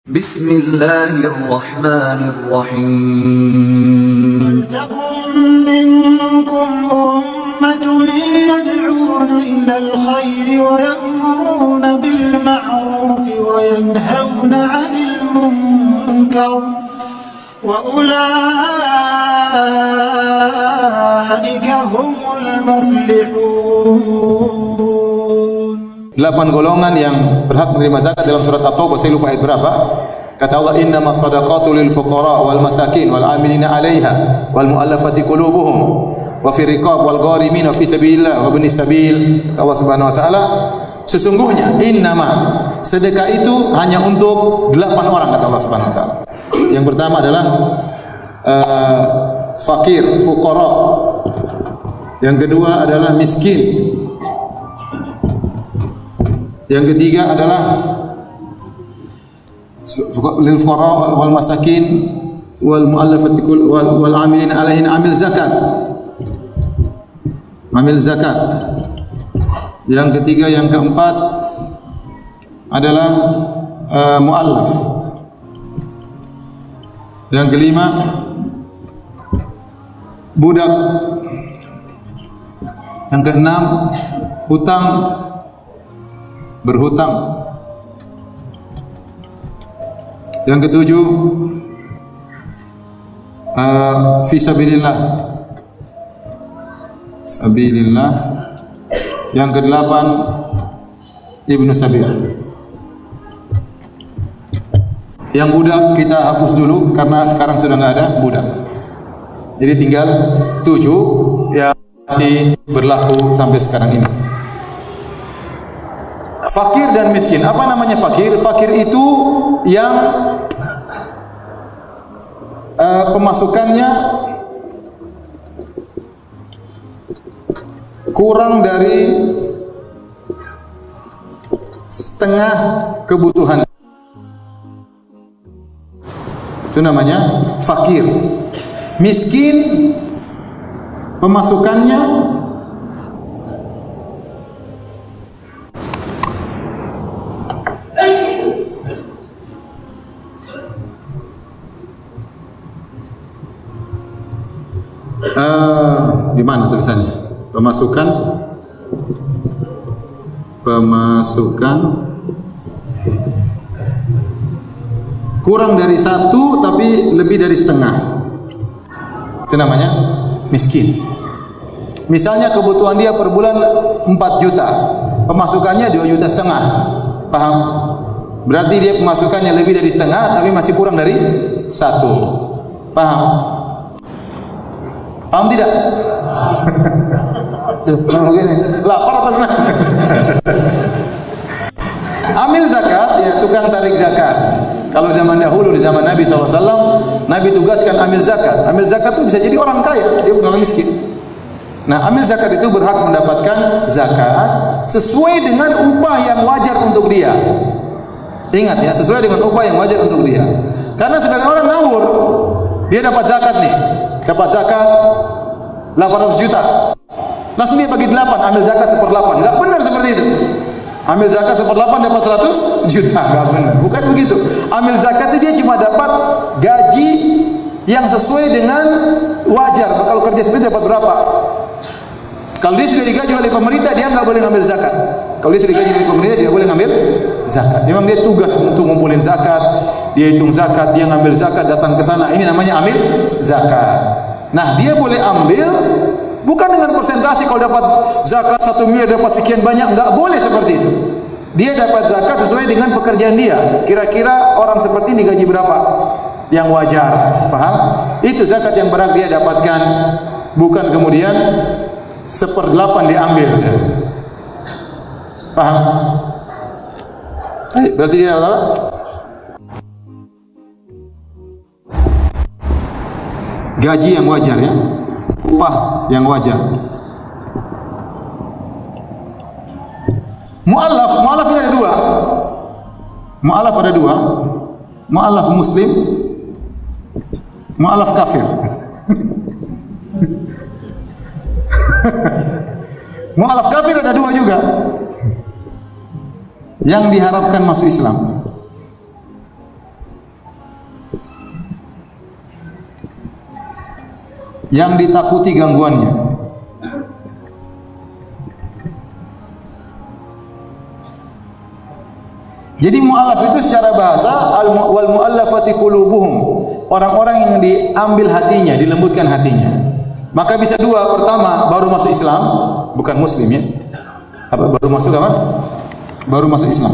Bismillahirrahmanirrahim. ولتكن منكم أمة يدعون إلى الخير ويأمرون بالمعروف وينهون عن المنكر وأولئك هم المفلحون. 8 golongan yang berhak menerima zakat dalam surat At-Taubah, saya lupa ayat berapa. Kata Allah, innamas shadaqatu lil fuqara wal masakin wal amilina 'alaiha wal mu'allafati qulubuhum wa fi riqab wal gharimin fi sabilillah wa ibnis sabil. Kata Allah Subhanahu wa taala, sesungguhnya innama, sedekah itu hanya untuk 8 orang, kata Allah Subhanahu wa taala. Yang pertama adalah fakir, fuqara. Yang kedua adalah miskin. Yang ketiga adalah lil fuqara wal masakin wal muallafati wal amilin alaihin amil zakat. Amil zakat. Yang ketiga, yang keempat adalah muallaf. Yang kelima budak. Yang keenam hutang, berhutang. Yang ketujuh fi sabilillah, sabilillah. Yang kedelapan ibnu sabil. Yang budak kita hapus dulu karena sekarang sudah nggak ada budak. Jadi tinggal 7 yang masih berlaku sampai sekarang ini. Fakir dan miskin. Apa namanya fakir? Fakir itu yang pemasukannya kurang dari setengah kebutuhan. Itu namanya fakir. Miskin pemasukannya gimana tulisannya? Pemasukan kurang dari 1 tapi lebih dari setengah. Itu namanya miskin. Misalnya kebutuhan dia per bulan 4 juta, pemasukannya 2,5 juta. Paham? Berarti dia pemasukannya lebih dari setengah tapi masih kurang dari 1. Paham? Paham tidak? Begini, lapar atau gimana? Amil zakat, ya tukang tarik zakat. Kalau zaman dahulu, di zaman Nabi SAW, Nabi tugaskan amil zakat. Amil zakat itu bisa jadi orang kaya, dia bukan orang miskin. Nah, amil zakat itu berhak mendapatkan zakat sesuai dengan upah yang wajar untuk dia. Ingat ya, sesuai dengan upah yang wajar untuk dia. Karena sebagian orang ngawur, dia dapat zakat nih, dapat zakat 800 juta. Langsung dia bagi 8, ambil zakat 1/8. Enggak benar seperti itu. Ambil zakat 1/8 dapat 100 juta, enggak benar. Bukan begitu. Ambil zakat itu dia cuma dapat gaji yang sesuai dengan wajar. Kalau kerja seperti dapat berapa? Kalau dia sudah digaji oleh pemerintah, dia enggak boleh ngambil zakat. Kalau dia sudah digaji oleh pemerintah, dia boleh ngambil zakat. Memang dia tugas untuk ngumpulin zakat, dia hitung zakat, dia ngambil zakat, datang ke sana. Ini namanya amil zakat. Nah, dia boleh ambil bukan dengan persentase. Kalau dapat zakat 1 miliar dapat sekian banyak, enggak boleh seperti itu. Dia dapat zakat sesuai dengan pekerjaan dia. Kira-kira orang seperti ini gaji berapa yang wajar, paham? Itu zakat yang berhak dia dapatkan, bukan kemudian 1/8 diambil. Paham? Berarti dia adalah gaji yang wajar, ya, upah yang wajar. Mu'allaf ini ada 2. Mu'allaf ada 2. Mu'allaf muslim, mu'allaf kafir. Mu'allaf kafir ada 2 juga. yang diharapkan masuk Islam. yang ditakuti gangguannya. Jadi mu'allaf itu secara bahasa wal mu'allafati qulubuhum, orang-orang yang diambil hatinya, dilembutkan hatinya. Maka bisa dua, pertama baru masuk Islam, bukan muslim ya. Apa baru masuk apa? Baru masuk Islam.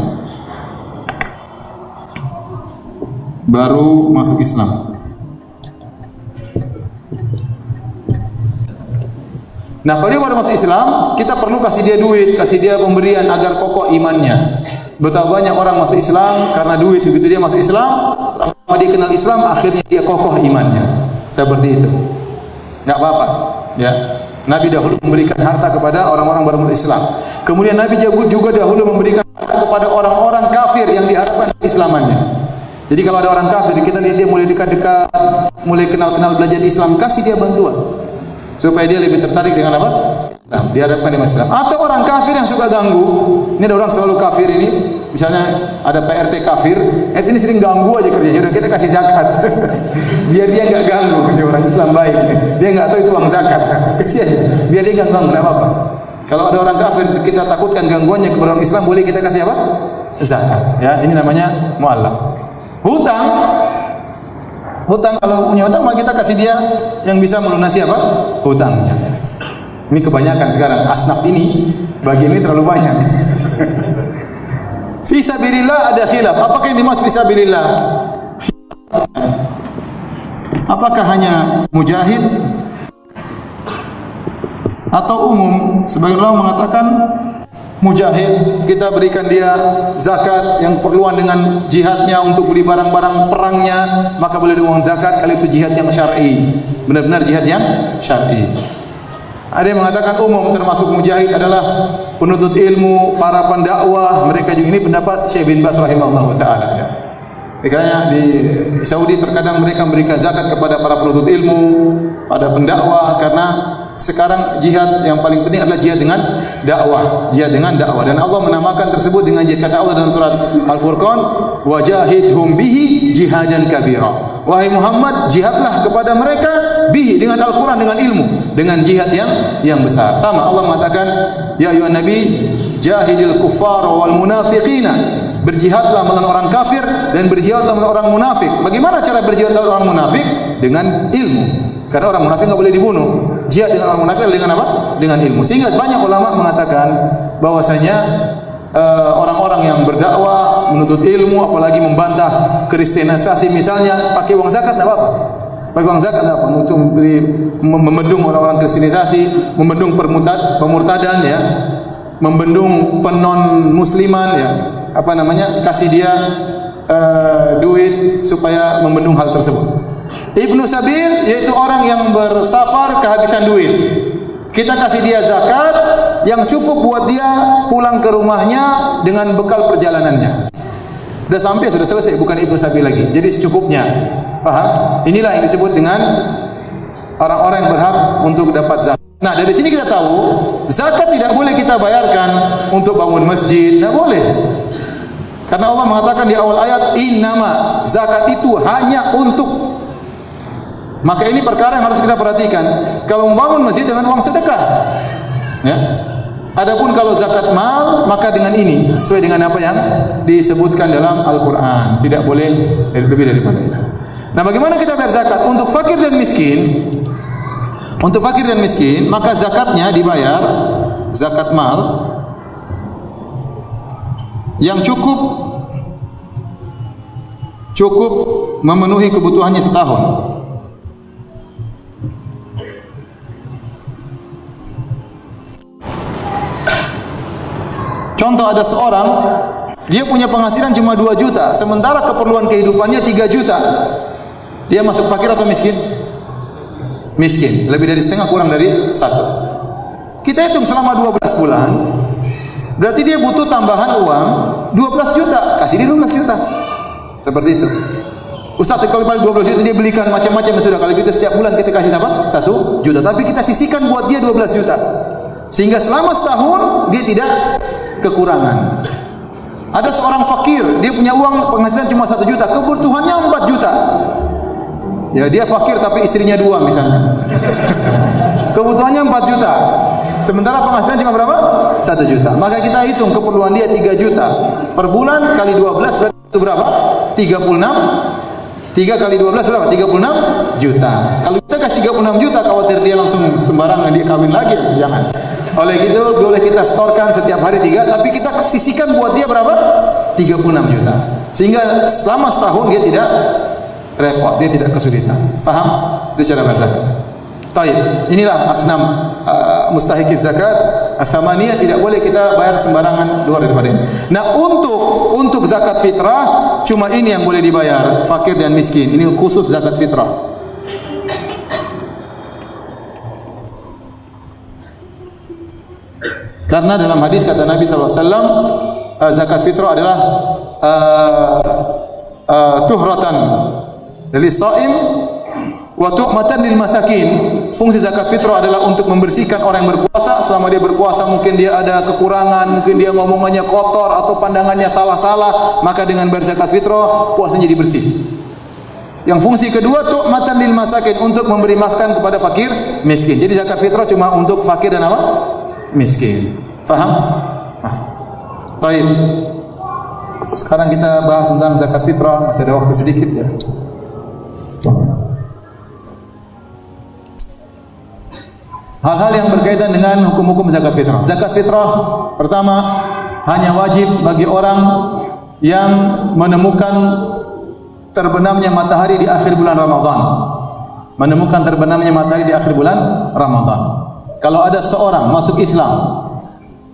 Baru masuk Islam. Nah, kalau dia baru masuk Islam, kita perlu kasih dia duit, kasih dia pemberian agar kokoh imannya. Betapa banyak orang masuk Islam karena duit. Begitu dia masuk Islam, lama dia kenal Islam, akhirnya dia kokoh imannya. Seperti itu. Enggak apa-apa, ya. Nabi dahulu memberikan harta kepada orang-orang baru masuk Islam. Kemudian Nabi juga dahulu memberikan harta kepada orang-orang kafir yang diharapkan islamannya. Jadi kalau ada orang kafir, kita lihat dia mulai dekat-dekat, mulai kenal-kenal belajar Islam, kasih dia bantuan supaya dia lebih tertarik dengan apa? Nah, diharapkan di Islam. Atau orang kafir yang suka ganggu. Ini ada orang selalu kafir ini. Misalnya ada PRT kafir, ini sering ganggu aja kerjanya. Udah kita kasih zakat. Biar dia enggak ganggu. Dia orang Islam baik. Dia enggak tahu itu uang zakat. Kasih aja. Biar dia enggak ganggu, enggak apa-apa. Kalau ada orang kafir kita takutkan gangguannya kepada orang Islam, boleh kita kasih apa? Zakat. Ya, ini namanya mu'allaf. Hutang kalau punya hutang, maka kita kasih dia yang bisa melunasi apa? Hutangnya. Ini kebanyakan sekarang asnaf ini, bagian ini terlalu banyak. Fi sabilillah ada khilaf. Apakah yang dimaksud fi sabilillah? Apakah hanya mujahid atau umum? Sebagian ulama mengatakan mujahid, kita berikan dia zakat yang perluan dengan jihadnya untuk beli barang-barang perangnya, maka boleh uang zakat kalau itu jihad yang syar'i, benar-benar jihad yang syar'i. Ada yang mengatakan umum, termasuk mujahid adalah penuntut ilmu, para pendakwah, mereka juga. Ini pendapat Syekh bin Baz rahimahullah ta'ala ya. Karena di Saudi terkadang mereka memberikan zakat kepada para penuntut ilmu, pada pendakwah, karena sekarang jihad yang paling penting adalah jihad dengan dakwah, jihad dengan dakwah. Dan Allah menamakan tersebut dengan jihad, kata Allah dalam surat Al-Furqan, wajahidhum bihi jihadan kabira. Wahai Muhammad, jihadlah kepada mereka bihi, dengan Al-Quran, dengan ilmu, dengan jihad yang besar. Sama Allah mengatakan, ya ayuhan nabi jahidil kuffar wal munafiqina, berjihadlah melawan orang kafir dan berjihadlah melawan orang munafik. Bagaimana cara berjihad melawan orang munafik? Dengan ilmu. Karena orang munafik enggak boleh dibunuh. Jihad dengan orang munafik dengan apa? Dengan ilmu. Sehingga banyak ulama mengatakan bahwasanya orang-orang yang berdakwah, menuntut ilmu, apalagi membantah kristenisasi misalnya, pakai uang zakat enggak apa-apa. Pakai uang zakat enggak apa-apa untuk membendung orang-orang kristenisasi, membendung pemurtadan ya, membendung penon musliman ya, apa namanya? Kasih dia duit supaya membendung hal tersebut. Ibnu Sabil yaitu orang yang bersafar kehabisan duit. Kita kasih dia zakat yang cukup buat dia pulang ke rumahnya dengan bekal perjalanannya. Sudah sampai, sudah selesai, bukan Ibnu Sabil lagi. Jadi secukupnya. Paham? Inilah yang disebut dengan orang-orang yang berhak untuk dapat zakat. Nah, dari sini kita tahu zakat tidak boleh kita bayarkan untuk bangun masjid, tidak boleh. Karena Allah mengatakan di awal ayat, innama, zakat itu hanya untuk. Maka ini perkara yang harus kita perhatikan. Kalau membangun masjid dengan uang sedekah, ya. Adapun kalau zakat mal, maka dengan ini sesuai dengan apa yang disebutkan dalam Al-Quran. Tidak boleh lebih daripada itu. Nah, bagaimana kita bayar zakat? Untuk fakir dan miskin, maka zakatnya dibayar zakat mal yang cukup memenuhi kebutuhannya setahun. Contoh, ada seorang, dia punya penghasilan cuma 2 juta, sementara keperluan kehidupannya 3 juta. Dia masuk fakir atau miskin? Miskin. Lebih dari setengah, kurang dari 1. Kita hitung selama 12 bulan, berarti dia butuh tambahan uang 12 juta. Kasih dia 12 juta. Seperti itu. Ustaz, kalau 12 juta dia belikan macam-macam, sudah. Kalau gitu setiap bulan kita kasih apa? 1 juta. Tapi kita sisihkan buat dia 12 juta. Sehingga selama setahun dia tidak kekurangan. Ada seorang fakir, dia punya uang penghasilan cuma 1 juta, kebutuhannya 4 juta. Ya, dia fakir tapi istrinya 2 misalnya. Kebutuhannya 4 juta. Sementara penghasilan cuma berapa? 1 juta. Maka kita hitung keperluan dia 3 juta. Per bulan kali 12 berarti itu berapa? 36. 3 kali 12 berapa? 36 juta. Kalau kita kasih 36 juta, khawatir dia langsung sembarangan dia kawin lagi, jangan. Oleh gitu boleh kita setorkan setiap hari 3, tapi kita sisihkan buat dia berapa? 36 juta. Sehingga selama setahun dia tidak repot, dia tidak kesulitan. Paham? Itu cara berzakat. Taib. Inilah asnam mustahiqiz zakat. Tsamaniyah tidak boleh kita bayar sembarangan luar daripada ini. Nah, untuk zakat fitrah cuma ini yang boleh dibayar, fakir dan miskin. Ini khusus zakat fitrah. Karena dalam hadis kata Nabi SAW, zakat fitrah adalah tuhratan lil shaim wa tu'matan lil masakin. Fungsi zakat fitrah adalah untuk membersihkan orang yang berpuasa. Selama dia berpuasa mungkin dia ada kekurangan, mungkin dia ngomongannya kotor atau pandangannya salah-salah, maka dengan berzakat fitrah puasanya jadi bersih. Yang fungsi kedua tu'matan lil masakin, untuk memberi makan kepada fakir miskin. Jadi zakat fitrah cuma untuk fakir dan apa? Miskin. Faham? Nah. Baik. Sekarang kita bahas tentang zakat fitrah, masih ada waktu sedikit ya. Hal-hal yang berkaitan dengan hukum-hukum zakat fitrah. Zakat fitrah pertama hanya wajib bagi orang yang menemukan terbenamnya matahari di akhir bulan Ramadan. Menemukan terbenamnya matahari di akhir bulan Ramadan. Kalau ada seorang masuk Islam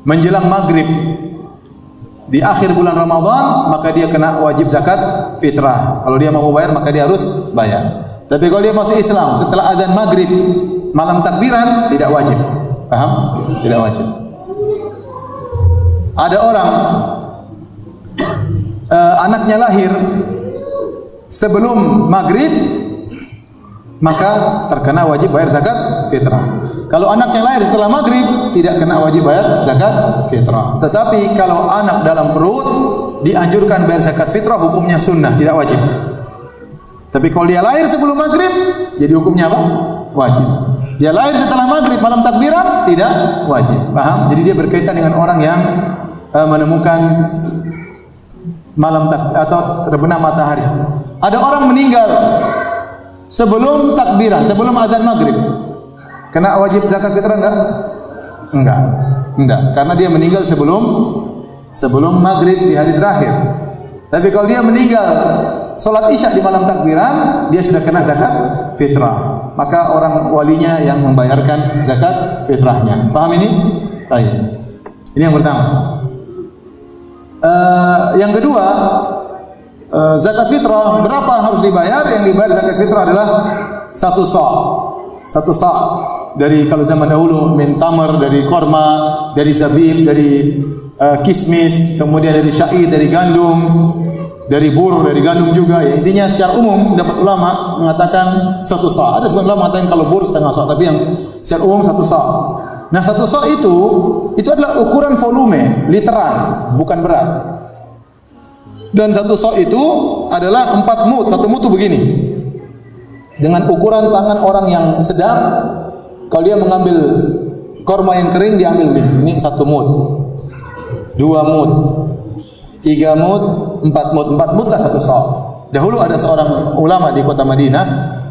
menjelang maghrib di akhir bulan Ramadan, maka dia kena wajib zakat fitrah. Kalau dia mau bayar, maka dia harus bayar. Tapi kalau dia masuk Islam setelah azan maghrib, malam takbiran, tidak wajib. Paham? Tidak wajib. Ada orang anaknya lahir sebelum maghrib, maka terkena wajib bayar zakat fitrah. Kalau anaknya lahir setelah maghrib, tidak kena wajib bayar zakat fitrah. Tetapi kalau anak dalam perut, dianjurkan bayar zakat fitrah, hukumnya sunnah, tidak wajib. Tapi kalau dia lahir sebelum maghrib, jadi hukumnya apa? Wajib. Dia lahir setelah maghrib, malam takbiran, tidak wajib. Paham? Jadi dia berkaitan dengan orang yang menemukan malam atau terbenam matahari. Ada orang meninggal sebelum takbiran, sebelum azan maghrib, kena wajib zakat fitrah enggak? Enggak, karena dia meninggal sebelum maghrib di hari terakhir. Tapi kalau dia meninggal salat isya di malam takbiran, dia sudah kena zakat fitrah. Maka orang walinya yang membayarkan zakat fitrahnya. Paham ini? Baik. Ini yang pertama. Yang kedua, zakat fitrah berapa harus dibayar? Yang dibayar zakat fitrah adalah 1 sa'. 1 sa' dari kalau zaman dahulu min tamar, dari korma, dari zabib, dari kismis, kemudian dari syair, dari gandum, dari bur, dari gandum juga. Ya, intinya secara umum dapat ulama mengatakan 1 sa'. Ada sebagian ulama mengatakan kalau bur setengah sa', tapi yang secara umum 1 sa'. Nah, 1 sa' itu adalah ukuran volume, literan, bukan berat. Dan 1 sa' itu adalah 4 mud. 1 mud itu begini. Dengan ukuran tangan orang yang sedang, kalau dia mengambil korma yang kering, dia ambil ini 1 mud, 2 mud, 3 mud, 4 mud. 4 mud lah 1 sa'. Dahulu ada seorang ulama di kota Madinah,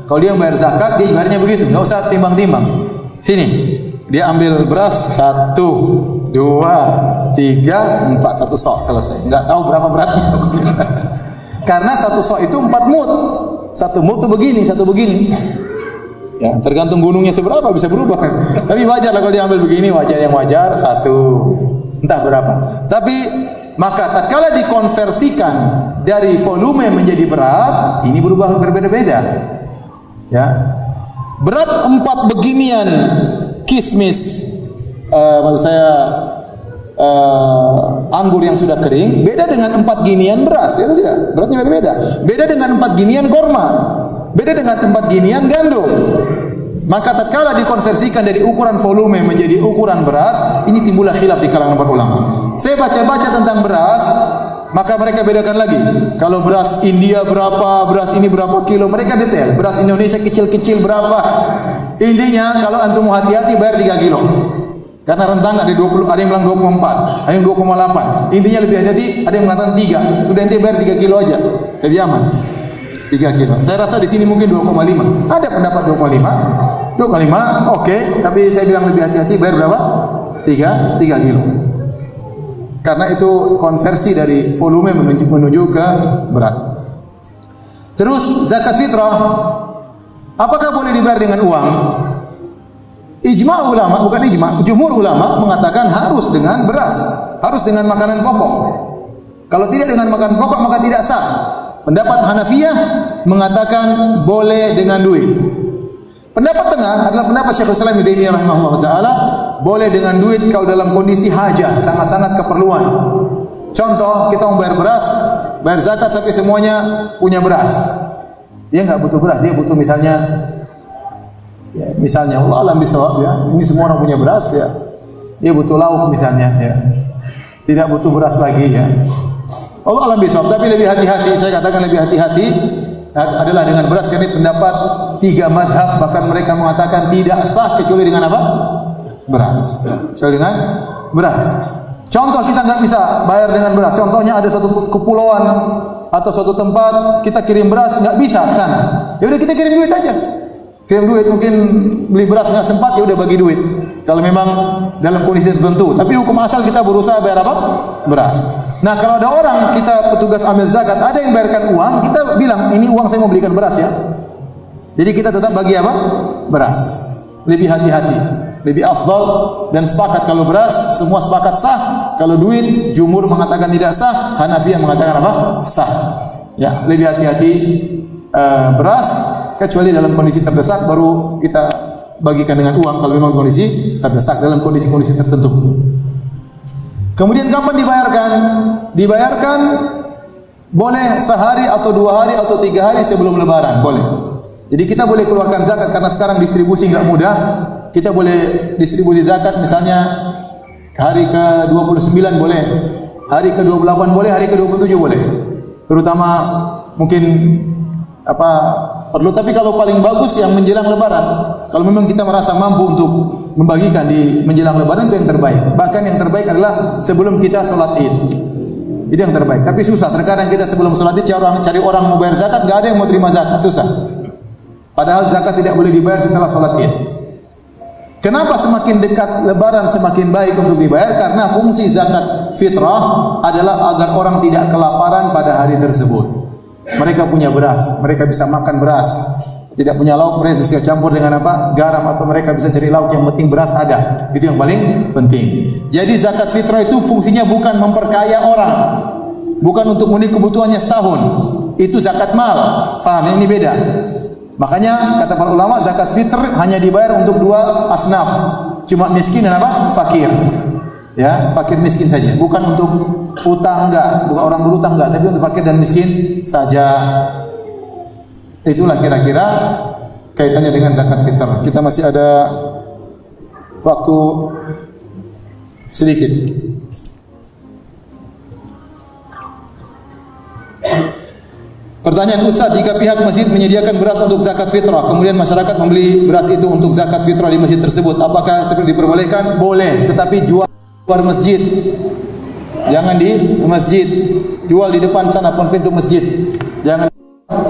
kalau dia bayar zakat, dia bayarnya begitu, enggak usah timbang-timbang. Sini, dia ambil beras 1, 2, 3, 4, 1 sa', selesai. Enggak tahu berapa beratnya. Karena 1 sa' itu 4 mud. 1 mud itu begini, 1 begini. Ya, tergantung gunungnya seberapa bisa berubah. Tapi wajar lah kalau diambil begini, wajar, yang wajar 1, entah berapa. Tapi maka tatkala dikonversikan dari volume menjadi berat, ini berubah berbeda-beda. Ya. Berat 4 beginian kismis, maksud saya anggur yang sudah kering, beda dengan 4 ginian beras, itu tidak? Beratnya beda-beda. Beda dengan 4 ginian korma, beda dengan 4 ginian gandum. Maka tatkala dikonversikan dari ukuran volume menjadi ukuran berat, ini timbullah khilaf di kalangan para ulama. Saya baca-baca tentang beras, maka mereka bedakan lagi. Kalau beras India berapa, beras ini berapa kilo, mereka detail. Beras Indonesia kecil-kecil berapa. Intinya kalau antum hati-hati bayar 3 kilo. Karena rentan ada 20, ada yang bilang 24, ada yang 2,8. Intinya lebih hati-hati, ada yang mengatakan 3. Udah ente bayar 3 kilo aja. Lebih aman. 3 kilo. Saya rasa di sini mungkin 2,5. Ada pendapat 2,5. 2,5 oke, tapi saya bilang lebih hati-hati bayar berapa? 3 kilo. Karena itu konversi dari volume menuju ke berat. Terus zakat fitrah, apakah boleh dibayar dengan uang? Ijma ulama, bukan ijma, jumhur ulama mengatakan harus dengan beras, harus dengan makanan pokok. Kalau tidak dengan makanan pokok maka tidak sah. Pendapat Hanafiyah mengatakan boleh dengan duit. Pendapat tengah adalah pendapat Syekhul Islam Ibnu Taimiyah rahimahullah taala, boleh dengan duit kalau dalam kondisi hajat, sangat-sangat keperluan. Contoh, kita mau bayar beras, bayar zakat tapi semuanya punya beras. Dia enggak butuh beras, dia butuh misalnya Allah alam bisawab ya. Ini semua orang punya beras ya. Dia butuh lauk misalnya ya. Tidak butuh beras lagi ya. Allah alam bisawab, tapi lebih hati-hati, saya katakan lebih hati-hati adalah dengan beras, karena pendapat 3 madhab, bahkan mereka mengatakan tidak sah kecuali dengan apa? Beras. Kecuali dengan beras. Contoh, kita nggak bisa bayar dengan beras. Contohnya ada suatu kepulauan atau suatu tempat kita kirim beras nggak bisa ke sana. Ya udah kita kirim duit aja. Kirim duit, mungkin beli beras nggak sempat, ya udah bagi duit. Kalau memang dalam kondisi tertentu. Tapi hukum asal kita berusaha bayar apa? Beras. Nah, kalau ada orang, kita petugas amil zakat, ada yang bayarkan uang, kita bilang, ini uang saya mau belikan beras ya. Jadi kita tetap bagi apa? Beras. Lebih hati-hati, lebih afdal, dan sepakat kalau beras, semua sepakat sah. Kalau duit, jumhur mengatakan tidak sah, Hanafiyah mengatakan apa? Sah. Ya, lebih hati-hati beras, kecuali dalam kondisi terdesak, baru kita bagikan dengan uang kalau memang kondisi terdesak dalam kondisi-kondisi tertentu. Kemudian kapan dibayarkan? Dibayarkan boleh sehari atau 2 hari atau 3 hari sebelum lebaran, boleh. Jadi kita boleh keluarkan zakat karena sekarang distribusi enggak mudah. Kita boleh distribusi zakat misalnya hari ke-29 boleh, hari ke-28 boleh, hari ke-27 boleh. Terutama mungkin perlu, tapi kalau paling bagus yang menjelang lebaran. Kalau memang kita merasa mampu untuk membagikan di menjelang lebaran, itu yang terbaik. Bahkan yang terbaik adalah sebelum kita sholat Id. Itu yang terbaik. Tapi susah, terkadang kita sebelum sholat Id cari orang mau bayar zakat, enggak ada yang mau terima zakat, susah. Padahal zakat tidak boleh dibayar setelah sholat Id. Kenapa semakin dekat lebaran semakin baik untuk dibayar? Karena fungsi zakat fitrah adalah agar orang tidak kelaparan pada hari tersebut. Mereka punya beras, mereka bisa makan beras. Tidak punya lauk, mereka bisa campur dengan apa? Garam, atau mereka bisa cari lauk, yang penting beras ada. Itu yang paling penting. Jadi zakat fitrah itu fungsinya bukan memperkaya orang, bukan untuk memenuhi kebutuhannya setahun. Itu zakat mal. Paham? Ini beda. Makanya kata para ulama, zakat fitr hanya dibayar untuk 2 asnaf. Cuma miskin dan apa? Fakir. Ya, fakir miskin saja. Bukan untuk utang, enggak, bukan orang berutang, enggak, tapi untuk fakir dan miskin saja. Itulah kira-kira kaitannya dengan zakat fitr. Kita masih ada waktu sedikit. Pertanyaan, Ustaz, jika pihak masjid menyediakan beras untuk zakat fitrah, kemudian masyarakat membeli beras itu untuk zakat fitrah di masjid tersebut, apakah seperti diperbolehkan? Boleh, tetapi jual luar masjid. Jangan di masjid. Jual di depan sana, pun pintu masjid. Jangan.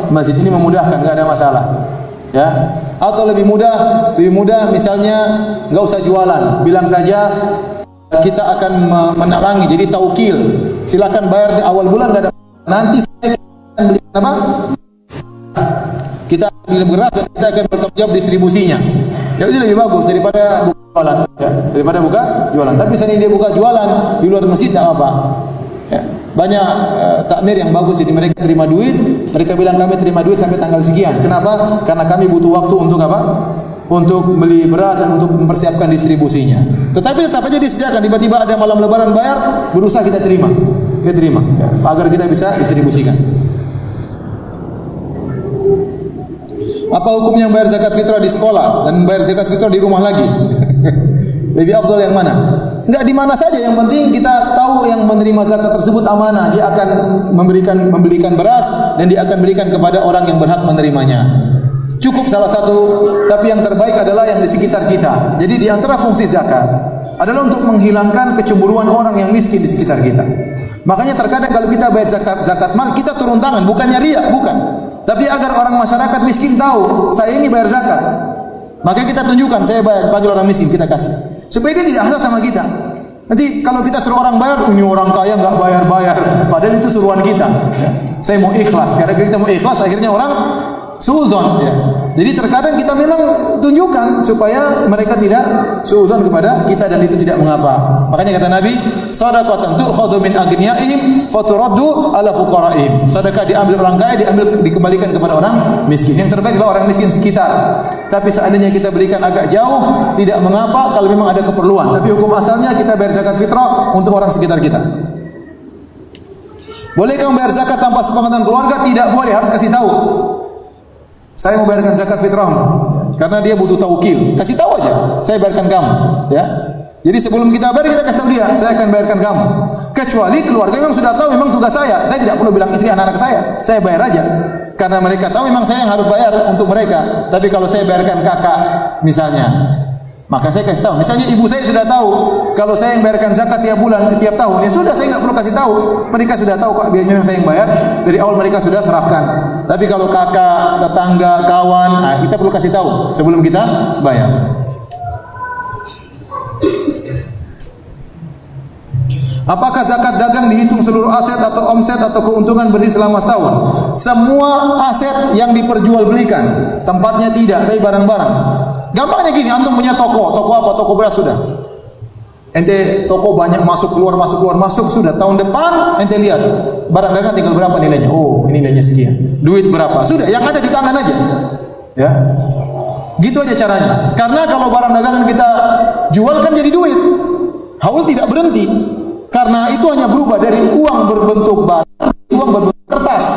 Masjid ini memudahkan, enggak ada masalah. Ya. Atau lebih mudah misalnya enggak usah jualan. Bilang saja kita akan menalangi, jadi taukil. Silakan bayar di awal bulan, enggak ada. Nanti saya akan beli apa? Kita beli beras dan kita akan bertanggung jawab distribusinya. Ya itu lebih bagus daripada buka jualan. Ya. Daripada buka jualan. Tapi seandainya dia buka jualan di luar masjid, enggak apa-apa. Ya. Banyak takmir yang bagus, jadi mereka terima duit, mereka bilang kami terima duit sampai tanggal sekian. Kenapa? Karena kami butuh waktu untuk apa? Untuk beli beras dan untuk mempersiapkan distribusinya. Tetapi tetap aja disediakan, tiba-tiba ada malam lebaran bayar, berusaha kita terima. Kita terima ya, agar kita bisa distribusikan. Apa hukumnya bayar zakat fitrah di sekolah dan bayar zakat fitrah di rumah lagi? Lebih afdal yang mana? Enggak di mana saja, yang penting kita tahu yang menerima zakat tersebut amanah, dia akan membelikan beras dan dia akan berikan kepada orang yang berhak menerimanya. Cukup salah satu, tapi yang terbaik adalah yang di sekitar kita. Jadi di antara fungsi zakat adalah untuk menghilangkan kecemburuan orang yang miskin di sekitar kita. Makanya terkadang kalau kita bayar zakat mal, kita turun tangan, bukannya riya, bukan. Tapi agar orang masyarakat miskin tahu, saya ini bayar zakat. Makanya kita tunjukkan, saya bayar, bagi orang miskin kita kasih. Supaya dia tidak hasad sama kita. Nanti kalau kita suruh orang bayar, ini orang kaya nggak bayar-bayar, padahal itu suruhan kita. Saya mau ikhlas, karena kita mau ikhlas, akhirnya orang suudzon. Ya. Jadi terkadang kita memang tunjukkan supaya mereka tidak suudzon kepada kita dan itu tidak mengapa. Makanya kata Nabi, shadaqatan tu'khadhu min aghniyaihim faturaddu ala fuqaraihim. Sedekah diambil orang kaya, dikembalikan kepada orang miskin. Yang terbaik adalah orang miskin sekitar. Tapi seandainya kita berikan agak jauh, tidak mengapa kalau memang ada keperluan. Tapi hukum asalnya kita bayar zakat fitrah untuk orang sekitar kita. Bolehkah membayar zakat tanpa sepengetahuan keluarga? Tidak boleh, harus kasih tahu. Saya mau bayarkan zakat fitrah karena dia butuh taukil. Kasih tahu aja, saya bayarkan kamu, ya. Jadi sebelum kita bayar, kita kasih tahu dia, saya akan bayarkan kamu. Kecuali keluarga memang sudah tahu, memang tugas saya tidak perlu bilang istri anak-anak saya bayar aja. Karena mereka tahu memang saya yang harus bayar untuk mereka. Tapi kalau saya bayarkan kakak misalnya, maka saya kasih tahu. Misalnya ibu saya sudah tahu kalau saya yang bayarkan zakat tiap bulan, tiap tahun, ya sudah, saya nggak perlu kasih tahu. Mereka sudah tahu kok biasanya saya yang bayar. Dari awal mereka sudah serahkan. Tapi kalau kakak, tetangga, kawan, nah, kita perlu kasih tahu sebelum kita bayar. Apakah zakat dagang dihitung seluruh aset atau omset atau keuntungan bersih selama setahun? Semua aset yang diperjualbelikan, tempatnya tidak, tapi barang-barang. Gampangnya gini, antum punya toko apa? Toko beras sudah. Ente toko banyak masuk keluar sudah. Tahun depan ente lihat barang dagangan tinggal berapa nilainya. Oh, ini nilainya sekian. Duit berapa? Sudah, yang ada di tangan aja. Ya. Gitu aja caranya. Karena kalau barang dagangan kita jual kan jadi duit. Haul tidak berhenti. Karena itu hanya berubah dari uang berbentuk barang, uang berbentuk kertas,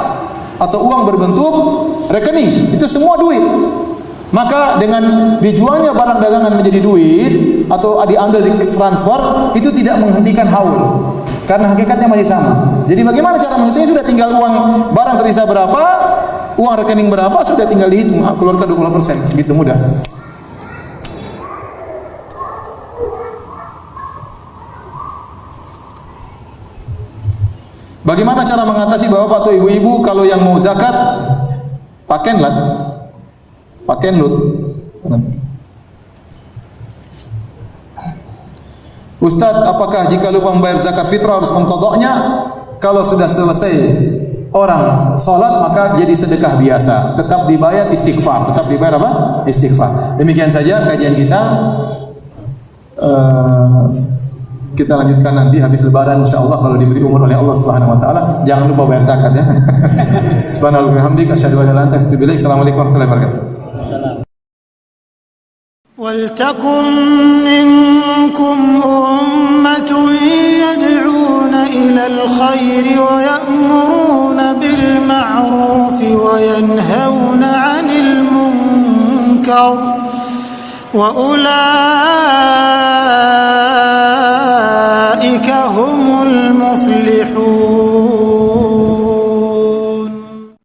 atau uang berbentuk rekening. Itu semua duit. Maka dengan dijualnya barang dagangan menjadi duit atau diambil di transfer, itu tidak menghentikan haul. Karena hakikatnya masih sama. Jadi bagaimana cara menghitungnya? Sudah tinggal uang barang tersisa berapa, uang rekening berapa, sudah tinggal dihitung, keluarkan 20%. Gitu mudah. Bagaimana cara mengatasi bapak atau ibu-ibu kalau yang mau zakat pakai lut? Ustadz, apakah jika lupa membayar zakat fitrah harus mengqadha'nya? Kalau sudah selesai orang sholat maka jadi sedekah biasa, tetap dibayar istighfar, tetap dibayar apa? Istighfar. Demikian saja kajian kita. Kita lanjutkan nanti habis lebaran insyaallah kalau diberi umur oleh Allah Subhanahu wa taala. Jangan lupa bayar zakat ya. Subhanallah wa bihamdika asyhadu an la ilaha illa anta astaghfiruka wa atubu ilaik. Assalamualaikum warahmatullahi wabarakatuh. ولتكن منكم أمة يدعون إلى الخير ويأمرون بالمعروف وينهون عن المنكر وأولئك